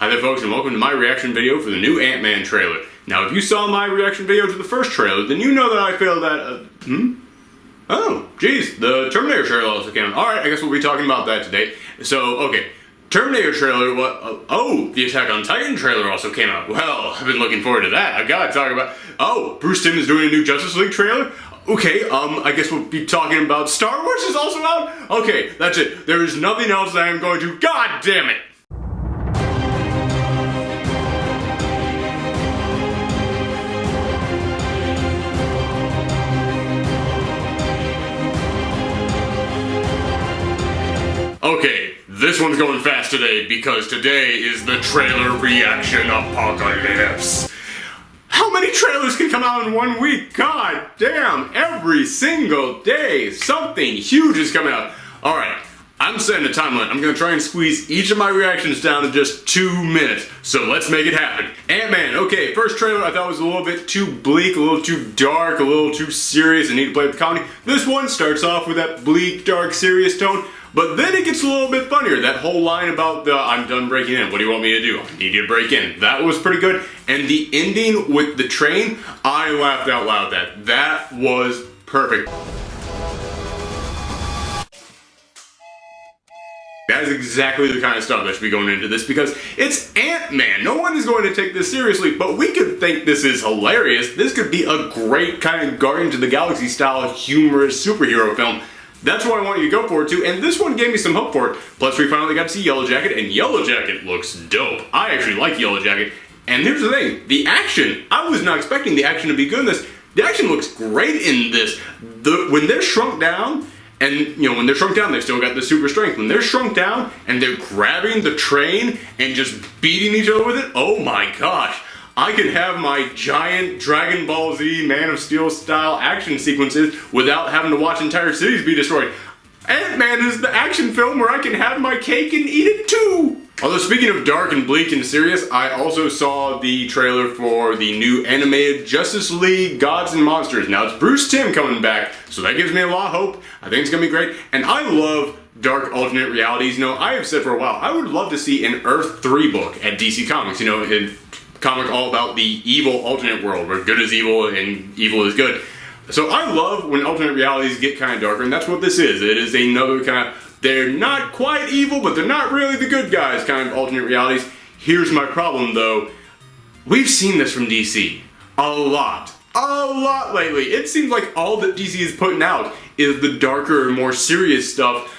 Hi there folks, and welcome to my reaction video for the new Ant-Man trailer. Now if you saw my reaction video to the first trailer, then you know that I failed at, Oh, geez, the Terminator trailer also came out. Alright, I guess we'll be talking about that today. So, okay, Terminator trailer, the Attack on Titan trailer also came out. Well, I've been looking forward to that. I've got to talk about, Bruce Timm is doing a new Justice League trailer? Okay, I guess we'll be talking about Star Wars is also out? Okay, that's it. There is nothing else that I am going to, God damn it! Okay, this one's going fast today because today is the trailer reaction apocalypse. How many trailers can come out in 1 week? God damn, every single day something huge is coming out. Alright, I'm setting a time limit. I'm going to try and squeeze each of my reactions down to just 2 minutes. So let's make it happen. Ant-Man, okay, first trailer I thought was a little bit too bleak, a little too dark, a little too serious, and need to play with the comedy. This one starts off with that bleak, dark, serious tone. But then it gets a little bit funnier. That whole line about the, I'm done breaking in, what do you want me to do? I need you to break in. That was pretty good. And the ending with the train, I laughed out loud at that. That was perfect. That is exactly the kind of stuff that should be going into this because it's Ant-Man. No one is going to take this seriously, but we could think this is hilarious. This could be a great kind of Guardians of the Galaxy style humorous superhero film. That's what I want you to go forward to, and this one gave me some hope for it. Plus, we finally got to see Yellow Jacket, and Yellow Jacket looks dope. I actually like Yellow Jacket. And here's the thing, the action, I was not expecting the action to be good in this. The action looks great in this. When they're shrunk down, and when they're shrunk down, they've still got the super strength. When they're shrunk down, and they're grabbing the train, and just beating each other with it, oh my gosh. I could have my giant Dragon Ball Z Man of Steel style action sequences without having to watch entire cities be destroyed. Ant-Man is the action film where I can have my cake and eat it too! Although speaking of dark and bleak and serious, I also saw the trailer for the new animated Justice League Gods and Monsters. Now it's Bruce Timm coming back, so that gives me a lot of hope. I think it's gonna be great, and I love dark alternate realities. I have said for a while, I would love to see an Earth 3 book at DC Comics, in comic all about the evil alternate world where good is evil and evil is good. So I love when alternate realities get kind of darker, and that's what this is. It is another kind of, they're not quite evil, but they're not really the good guys kind of alternate realities. Here's my problem though. We've seen this from DC a lot lately. It seems like all that DC is putting out is the darker, more serious stuff.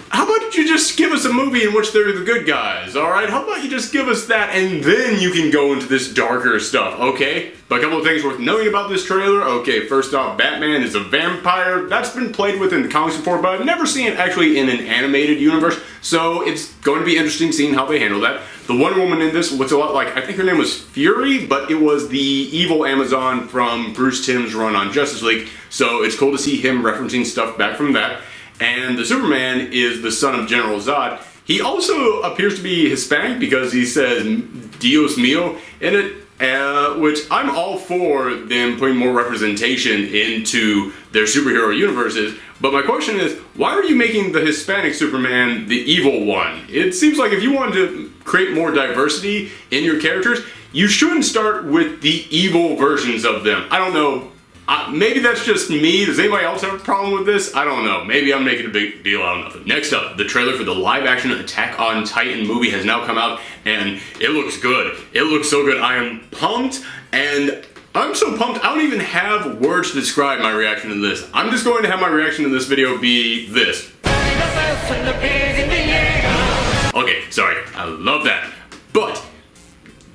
How about you just give us a movie in which they're the good guys, alright? How about you just give us that and then you can go into this darker stuff, okay? But a couple of things worth knowing about this trailer. Okay, first off, Batman is a vampire. That's been played with in the comics before, but I've never seen it actually in an animated universe, so it's going to be interesting seeing how they handle that. The Wonder Woman in this looks a lot like, I think her name was Fury, but it was the evil Amazon from Bruce Timm's run on Justice League, so it's cool to see him referencing stuff back from that. And the Superman is the son of General Zod. He also appears to be Hispanic because he says Dios mío in it, which I'm all for them putting more representation into their superhero universes. But my question is, why are you making the Hispanic Superman the evil one? It seems like if you wanted to create more diversity in your characters, you shouldn't start with the evil versions of them. I don't know. Maybe that's just me. Does anybody else have a problem with this? I don't know. Maybe I'm making a big deal out of nothing. Next up, the trailer for the live-action Attack on Titan movie has now come out, and it looks good. It looks so good. I am pumped, and I'm so pumped I don't even have words to describe my reaction to this. I'm just going to have my reaction to this video be this. Okay, sorry. I love that. But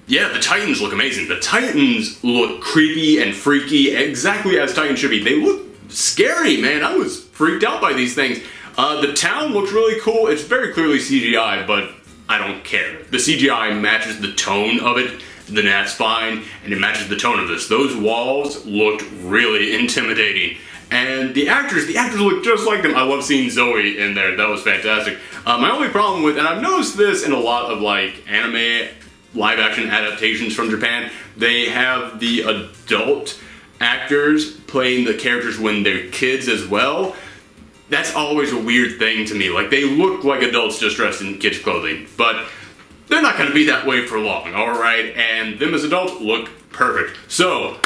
yeah, the Titans look amazing. The Titans look creepy and freaky, exactly as Titans should be. They look scary, man. I was freaked out by these things. The town looks really cool. It's very clearly CGI, but I don't care. The CGI matches the tone of it, then that's fine, and it matches the tone of this. Those walls looked really intimidating. And the actors look just like them. I love seeing Zoe in there. That was fantastic. My only problem with, and I've noticed this in a lot of like anime live action adaptations from Japan, they have the adult actors playing the characters when they're kids as well. That's always a weird thing to me. Like, they look like adults just dressed in kids' clothing. But they're not going to be that way for long, alright? And them as adults look perfect. So,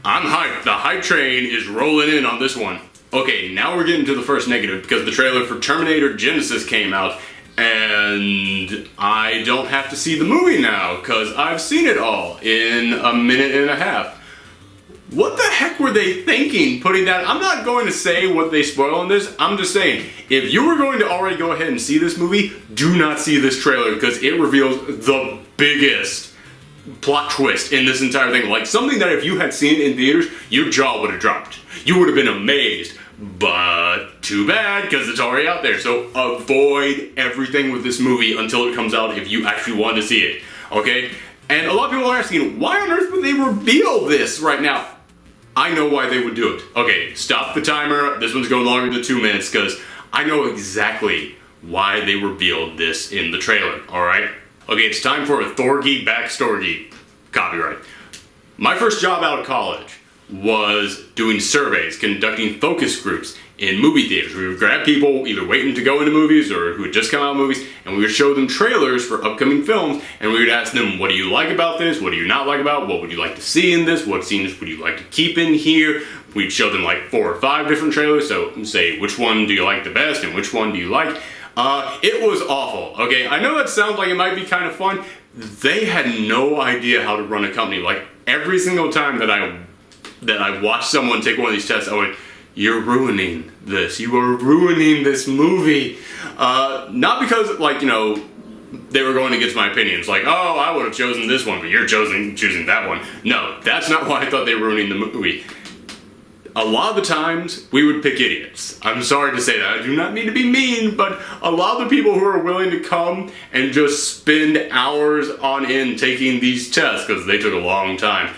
I'm hyped. The hype train is rolling in on this one. Okay, now we're getting to the first negative, because the trailer for Terminator Genisys came out, and I don't have to see the movie now, because I've seen it all in a minute and a half. What the heck were they thinking putting that? I'm not going to say what they spoil in this. I'm just saying, if you were going to already go ahead and see this movie, do not see this trailer because it reveals the biggest plot twist in this entire thing. Like something that if you had seen it in theaters, your jaw would have dropped. You would have been amazed. But too bad because it's already out there. So avoid everything with this movie until it comes out if you actually want to see it. Okay? And a lot of people are asking, why on earth would they reveal this right now? I know why they would do it. Okay, stop the timer. This one's going longer than 2 minutes because I know exactly why they revealed this in the trailer, alright? Okay, it's time for a Thorgy backstory. Copyright. My first job out of college was doing surveys, conducting focus groups in movie theaters. We would grab people either waiting to go into movies or who had just come out of movies, and we would show them trailers for upcoming films, and we would ask them, what do you like about this? What do you not like about it? What would you like to see in this? What scenes would you like to keep in here? We'd show them like 4 or 5 different trailers, so say, which one do you like the best and which one do you like? It was awful, okay? I know that sounds like it might be kind of fun. They had no idea how to run a company. Like, every single time that I watched someone take one of these tests, I went, you're ruining this. You are ruining this movie. Not because, like, you know, they were going against my opinions. Like, oh, I would have chosen this one, but you're choosing that one. No, that's not why I thought they were ruining the movie. A lot of the times, we would pick idiots. I'm sorry to say that. I do not mean to be mean, but a lot of the people who are willing to come and just spend hours on end taking these tests, because they took a long time,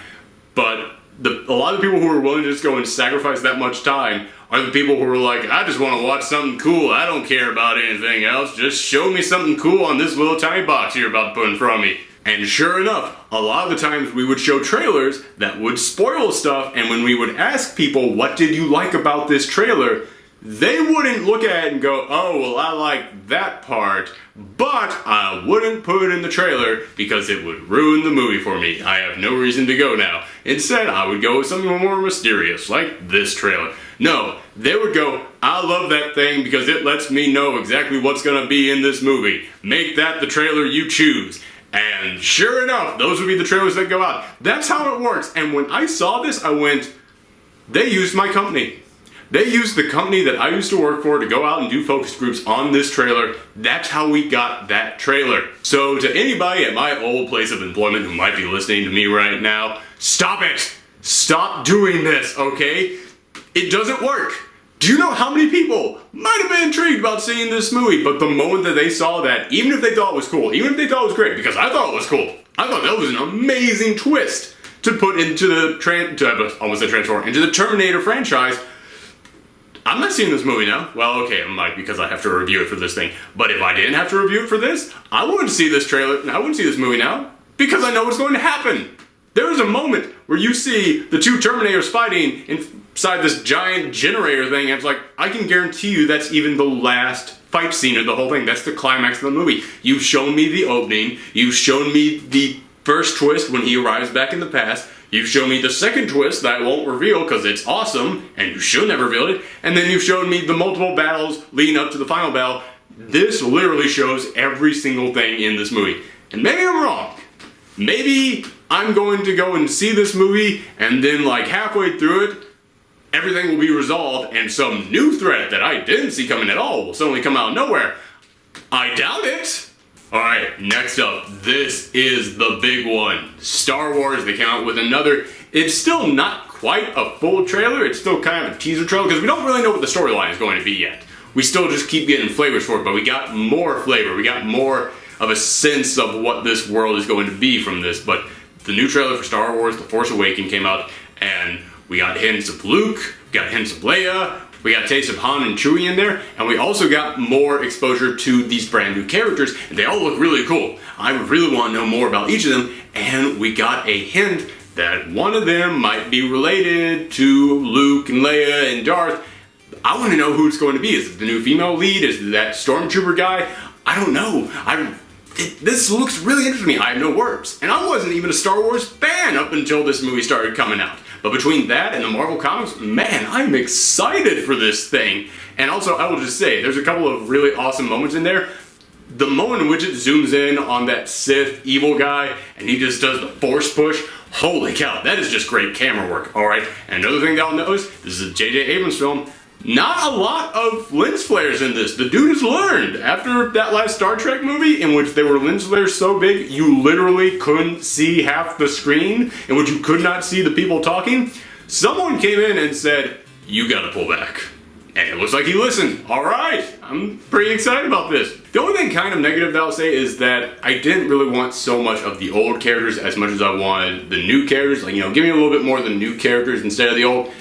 but a lot of the people who are willing to just go and sacrifice that much time are the people who are like, I just want to watch something cool. I don't care about anything else. Just show me something cool on this little tiny box you're about to put in front of me. And sure enough, a lot of the times we would show trailers that would spoil stuff, and when we would ask people, what did you like about this trailer? They wouldn't look at it and go, oh, well, I like that part, but I wouldn't put it in the trailer because it would ruin the movie for me. I have no reason to go now. Instead, I would go with something more mysterious, like this trailer. No, they would go, I love that thing because it lets me know exactly what's going to be in this movie. Make that the trailer you choose. And sure enough, those would be the trailers that go out. That's how it works. And when I saw this, I went, they used my company. They used the company that I used to work for to go out and do focus groups on this trailer. That's how we got that trailer. So to anybody at my old place of employment who might be listening to me right now, stop it! Stop doing this, okay? It doesn't work. Do you know how many people might have been intrigued about seeing this movie, but the moment that they saw that, even if they thought it was cool, even if they thought it was great, because I thought it was cool, I thought that was an amazing twist to put into the into the Terminator franchise. I'm not seeing this movie now. Well, okay, I might because I have to review it for this thing. But if I didn't have to review it for this, I wouldn't see this trailer, I wouldn't see this movie now, because I know what's going to happen. There is a moment where you see the 2 Terminators fighting inside this giant generator thing, and it's like, I can guarantee you that's even the last fight scene of the whole thing. That's the climax of the movie. You've shown me the opening, you've shown me the first twist when he arrives back in the past, you've shown me the second twist that I won't reveal because it's awesome, and you should never reveal it, and then you've shown me the multiple battles leading up to the final battle. This literally shows every single thing in this movie. And maybe I'm wrong. Maybe I'm going to go and see this movie, and then like halfway through it, everything will be resolved, and some new threat that I didn't see coming at all will suddenly come out of nowhere. I doubt it. Alright, next up, this is the big one. Star Wars, they came out with another, it's still not quite a full trailer, it's still kind of a teaser trailer, because we don't really know what the storyline is going to be yet. We still just keep getting flavors for it, but we got more flavor, we got more of a sense of what this world is going to be from this. But the new trailer for Star Wars The Force Awakens came out, and we got hints of Luke, we got hints of Leia, we got taste of Han and Chewie in there, and we also got more exposure to these brand new characters, and they all look really cool. I really want to know more about each of them, and we got a hint that one of them might be related to Luke and Leia and Darth. I want to know who it's going to be. Is it the new female lead? Is it that Stormtrooper guy? I don't know. this looks really interesting to me. I have no words. And I wasn't even a Star Wars fan up until this movie started coming out. But between that and the Marvel Comics, man, I'm excited for this thing. And also, I will just say, there's a couple of really awesome moments in there. The moment in which it zooms in on that Sith evil guy, and he just does the force push, holy cow, that is just great camera work, alright? And another thing that I'll notice, this is a J.J. Abrams film, not a lot of lens flares in this. The dude has learned. After that last Star Trek movie, in which there were lens flares so big you literally couldn't see half the screen, in which you could not see the people talking, someone came in and said, you gotta pull back. And it looks like he listened. Alright, I'm pretty excited about this. The only thing kind of negative that I'll say is that I didn't really want so much of the old characters as much as I wanted the new characters. Like, give me a little bit more of the new characters instead of the old.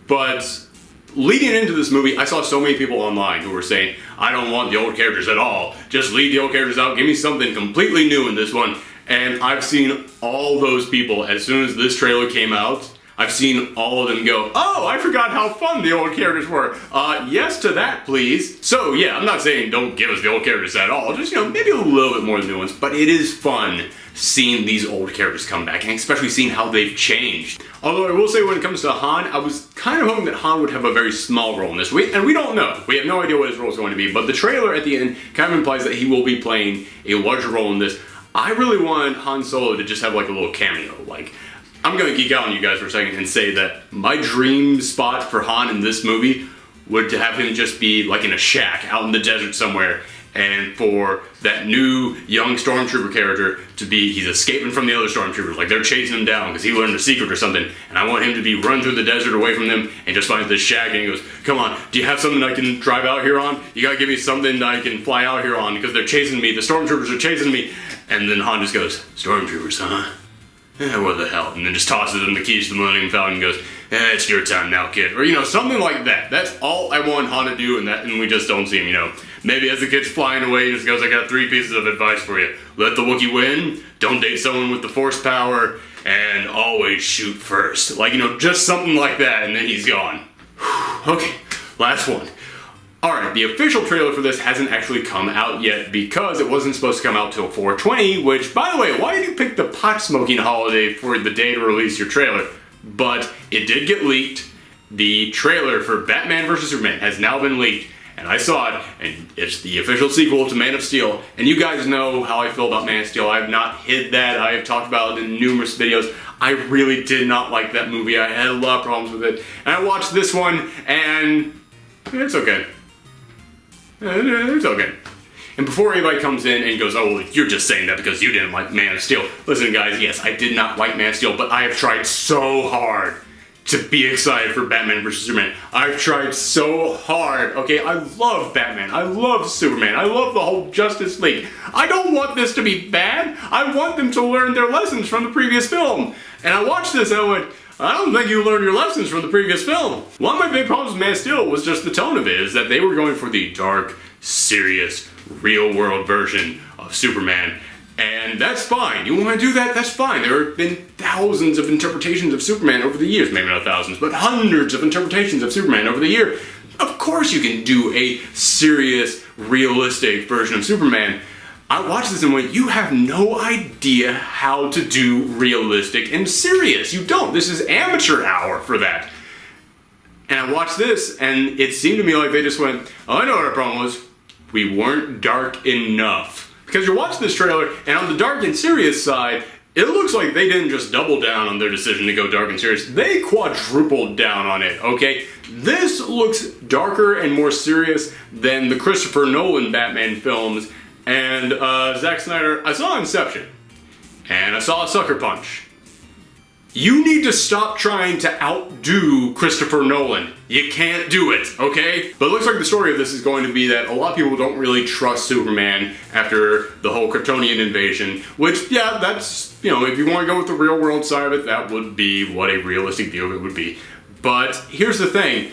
But leading into this movie, I saw so many people online who were saying, I don't want the old characters at all. Just leave the old characters out. Give me something completely new in this one. And I've seen all those people, as soon as this trailer came out, I've seen all of them go, oh, I forgot how fun the old characters were. Yes to that, please. So yeah, I'm not saying don't give us the old characters at all. Just, maybe a little bit more of the new ones. But it is fun seeing these old characters come back, and especially seeing how they've changed. Although I will say, when it comes to Han, I was kind of hoping that Han would have a very small role in this. And we don't know. We have no idea what his role is going to be, but the trailer at the end kind of implies that he will be playing a larger role in this. I really wanted Han Solo to just have like a little cameo. Like, I'm going to geek out on you guys for a second and say that my dream spot for Han in this movie would to have him just be like in a shack out in the desert somewhere, and for that new young stormtrooper character to be, he's escaping from the other stormtroopers, like they're chasing him down because he learned a secret or something, and I want him to be run through the desert away from them and just finds this shack and he goes, come on, do you have something I can drive out here on? You gotta give me something I can fly out here on because they're chasing me, the stormtroopers are chasing me. And then Han just goes, stormtroopers, huh? What the hell? And then just tosses him the keys to the Millennium Falcon and goes, it's your time now, kid. Or, something like that. That's all I want Han to do, and we just don't see him, Maybe as the kid's flying away, he just goes, I got 3 pieces of advice for you. Let the Wookiee win, don't date someone with the Force power, and always shoot first. Like, just something like that, and then he's gone. Okay, last one. Alright, the official trailer for this hasn't actually come out yet because it wasn't supposed to come out till 4/20, which, by the way, why did you pick the pot smoking holiday for the day to release your trailer? But it did get leaked. The trailer for Batman vs. Superman has now been leaked, and I saw it, and it's the official sequel to Man of Steel. And you guys know how I feel about Man of Steel. I have not hid that. I have talked about it in numerous videos. I really did not like that movie. I had a lot of problems with it. And I watched this one, and it's okay. It's okay. And before anybody comes in and goes, oh, well, you're just saying that because you didn't like Man of Steel. Listen, guys, yes, I did not like Man of Steel, but I have tried so hard to be excited for Batman vs. Superman. I've tried so hard, okay? I love Batman. I love Superman. I love the whole Justice League. I don't want this to be bad. I want them to learn their lessons from the previous film. And I watched this and I went, I don't think you learned your lessons from the previous film. One of my big problems with Man of Steel was just the tone of it, is that they were going for the dark, serious, real-world version of Superman. And that's fine. You want to do that? That's fine. There have been thousands of interpretations of Superman over the years. Maybe not thousands, but hundreds of interpretations of Superman over the year. Of course you can do a serious, realistic version of Superman. I watched this and went, you have no idea how to do realistic and serious. You don't. This is amateur hour for that. And I watched this, and it seemed to me like they just went, oh, I know what our problem was. We weren't dark enough. Because you're watching this trailer, and on the dark and serious side, it looks like they didn't just double down on their decision to go dark and serious. They quadrupled down on it, okay? This looks darker and more serious than the Christopher Nolan Batman films. And Zack Snyder, I saw Inception, and I saw Sucker Punch. You need to stop trying to outdo Christopher Nolan. You can't do it, okay? But it looks like the story of this is going to be that a lot of people don't really trust Superman after the whole Kryptonian invasion, which, yeah, that's, if you want to go with the real world side of it, that would be what a realistic view of it would be. But here's the thing.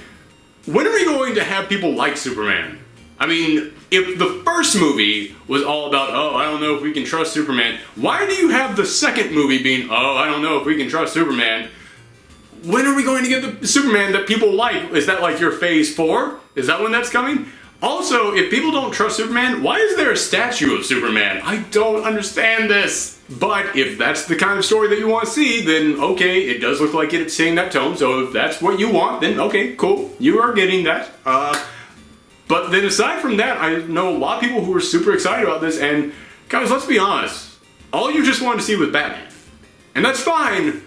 When are we going to have people like Superman? I mean, if the first movie was all about, oh, I don't know if we can trust Superman, why do you have the second movie being, oh, I don't know if we can trust Superman? When are we going to get the Superman that people like? Is that like your phase 4? Is that when that's coming? Also, if people don't trust Superman, why is there a statue of Superman? I don't understand this. But if that's the kind of story that you want to see, then okay, it does look like it's saying that tone, so if that's what you want, then okay, cool, you are getting that. But then aside from that, I know a lot of people who are super excited about this, and guys, let's be honest, all you just wanted to see was Batman. And that's fine,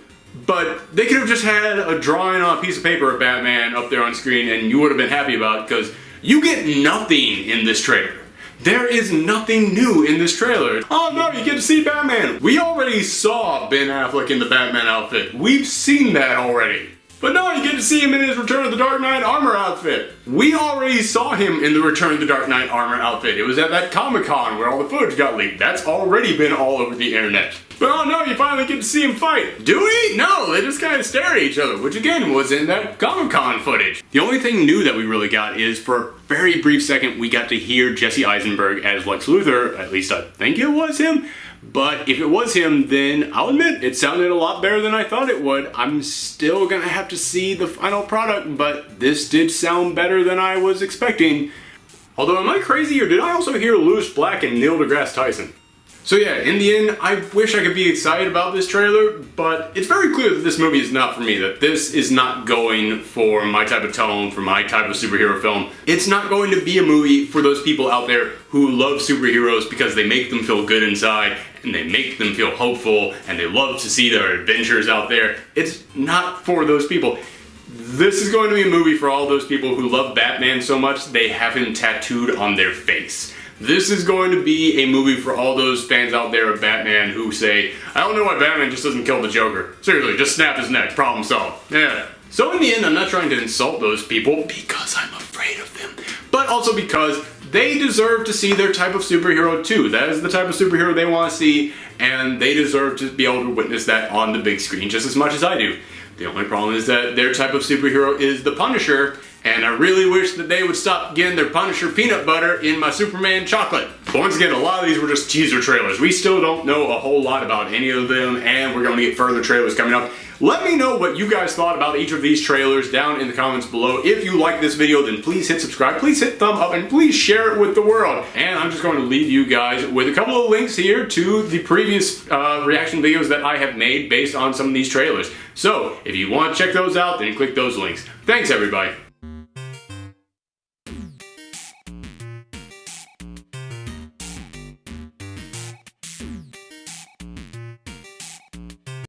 but they could have just had a drawing on a piece of paper of Batman up there on screen, and you would have been happy about it, because you get nothing in this trailer. There is nothing new in this trailer. Oh no, you get to see Batman. We already saw Ben Affleck in the Batman outfit. We've seen that already. But no, you get to see him in his Return of the Dark Knight armor outfit. We already saw him in the Return of the Dark Knight armor outfit. It was at that Comic-Con where all the footage got leaked. That's already been all over the internet. But oh no, you finally get to see him fight. Do we? No, they just kind of stare at each other, which again was in that Comic-Con footage. The only thing new that we really got is for a very brief second we got to hear Jesse Eisenberg as Lex Luthor, at least I think it was him. But if it was him, then I'll admit it sounded a lot better than I thought it would. I'm still gonna have to see the final product, but this did sound better than I was expecting. Although, am I crazy, or did I also hear Lewis Black and Neil deGrasse Tyson? So yeah, in the end, I wish I could be excited about this trailer, but it's very clear that this movie is not for me, that this is not going for my type of tone, for my type of superhero film. It's not going to be a movie for those people out there who love superheroes because they make them feel good inside, and they make them feel hopeful, and they love to see their adventures out there. It's not for those people. This is going to be a movie for all those people who love Batman so much they have him tattooed on their face. This is going to be a movie for all those fans out there of Batman who say, I don't know why Batman just doesn't kill the Joker. Seriously, just snap his neck, problem solved. Yeah. So in the end, I'm not trying to insult those people because I'm afraid of them, but also because they deserve to see their type of superhero too. That is the type of superhero they want to see, and they deserve to be able to witness that on the big screen just as much as I do. The only problem is that their type of superhero is the Punisher, and I really wish that they would stop getting their Punisher peanut butter in my Superman chocolate. But once again, a lot of these were just teaser trailers. We still don't know a whole lot about any of them, and we're going to get further trailers coming up. Let me know what you guys thought about each of these trailers down in the comments below. If you like this video, then please hit subscribe, please hit thumb up, and please share it with the world. And I'm just going to leave you guys with a couple of links here to the previous reaction videos that I have made based on some of these trailers. So, if you want to check those out, then click those links. Thanks, everybody.